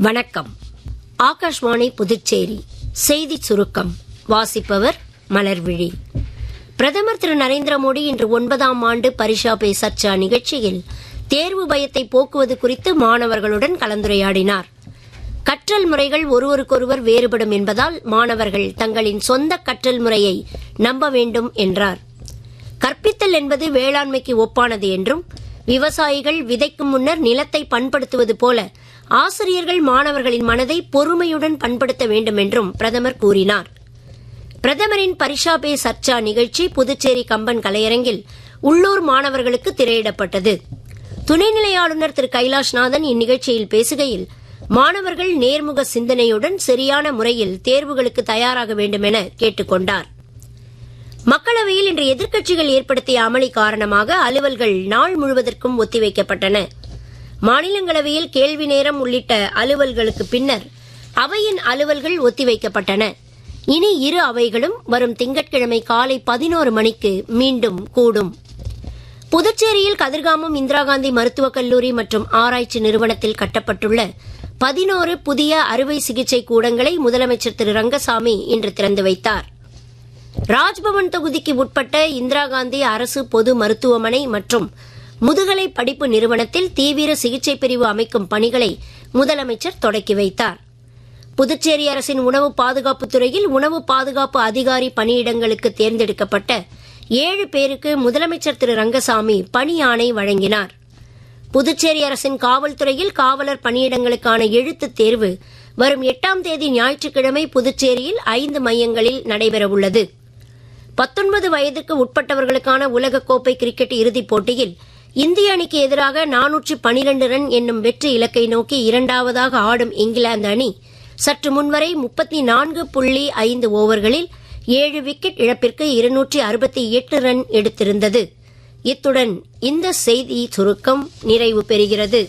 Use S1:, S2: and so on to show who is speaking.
S1: வணக்கம். ஆகாஷ்வாணி புதுச்சேரி செய்தி சுருக்கம் வாசிப்பவர் மலர்விழி. பிரதமர் திரு நரேந்திர மோடி இன்று 9ஆம் ஆண்டு பரீட்சா பே சர்ச்சா நிகழ்ச்சியில் தேர்வு பயத்தை போக்குவது குறித்து மாணவர்களுடன் கலந்துரையாடினார். கற்றல் முறைகள் ஒருவருக்கொருவர் வேறுபடும் என்பதால் மாணவர்கள் தங்களின் சொந்த கற்றல் முறையை நம்ப வேண்டும் என்றார். கற்பித்தல் என்பது வேளாண்மைக்கு ஒப்பானது என்றும், விவசாயிகள் விதைக்கும் முன்னர் நிலத்தை பண்படுத்துவது போல ஆசிரியர்கள் மாணவர்களின் மனதை பொறுமையுடன் பண்படுத்த வேண்டும் என்றும் பிரதமர் கூறினார். பிரதமரின் பரீட்சா பே சர்ச்சா நிகழ்ச்சி புதுச்சேரி கம்பன் கலையரங்கில் உள்ளூர் மாணவர்களுக்கு திரையிடப்பட்டது. துணைநிலை ஆளுநர் திரு கைலாஷ்நாதன் இந்நிகழ்ச்சியில் பேசுகையில், மாணவர்கள் நேர்முக சிந்தனையுடன் சரியான முறையில் தேர்வுகளுக்கு தயாராக வேண்டும் என கேட்டுக் கொண்டார். மக்களவையில் இன்று எதிர்க்கட்சிகள் ஏற்படுத்திய அமளி காரணமாக அலுவல்கள் நாள் முழுவதற்கும் ஒத்திவைக்கப்பட்டன. மாநிலங்களவையில் கேள்வி நேரம் உள்ளிட்ட அலுவல்களுக்கு பின்னர் அவையின் அலுவல்கள் ஒத்திவைக்கப்பட்டன. இனி இரு அவைகளும் வரும் திங்கட்கிழமை காலை 11 மணிக்கு மீண்டும் கூடும். புதுச்சேரியில் கதிர்காமம் இந்திரா காந்தி மருத்துவக் கல்லூரி மற்றும் ஆராய்ச்சி நிறுவனத்தில் கட்டப்பட்டுள்ள 11 புதிய அறுவை சிகிச்சை கூடங்களை முதலமைச்சர் திரு ரங்கசாமி இன்று திறந்து வைத்தார். ராஜ்பவன் தொகுதிக்கு உட்பட்ட இந்திரா காந்தி அரசு பொது மருத்துவமனை மற்றும் முதுகலை படிப்பு நிறுவனத்தில் தீவிர சிகிச்சை பிரிவு அமைக்கும் பணிகளை முதலமைச்சர் தொடக்கி வைத்தார். புதுச்சேரி அரசின் உணவு பாதுகாப்புத் துறையில் உணவு பாதுகாப்பு அதிகாரி பணியிடங்களுக்கு தேர்ந்தெடுக்கப்பட்ட 7 பேருக்கு முதலமைச்சர் திரு ரங்கசாமி பணி ஆணை வழங்கினார். புதுச்சேரி அரசின் காவல்துறையில் காவலர் பணியிடங்களுக்கான எழுத்துத் தேர்வு வரும் 8ஆம் தேதி ஞாயிற்றுக்கிழமை புதுச்சேரியில் 5 மையங்களில் நடைபெறவுள்ளது. 19 வயதுக்கு உட்பட்டவர்களுக்கான உலகக்கோப்பை கிரிக்கெட் இறுதிப் போட்டியில் இந்திய அணிக்கு எதிராக 412 ரன் என்னும் வெற்றி இலக்கை நோக்கி இரண்டாவதாக ஆடும் இங்கிலாந்து அணி சற்று முன்வரை 34.5 ஓவர்களில் 7 விக்கெட் இழப்பிற்கு 268 ரன் எடுத்திருந்தது. இத்துடன் இந்த செய்தி சுருக்கம் நிறைவு பெறுகிறது.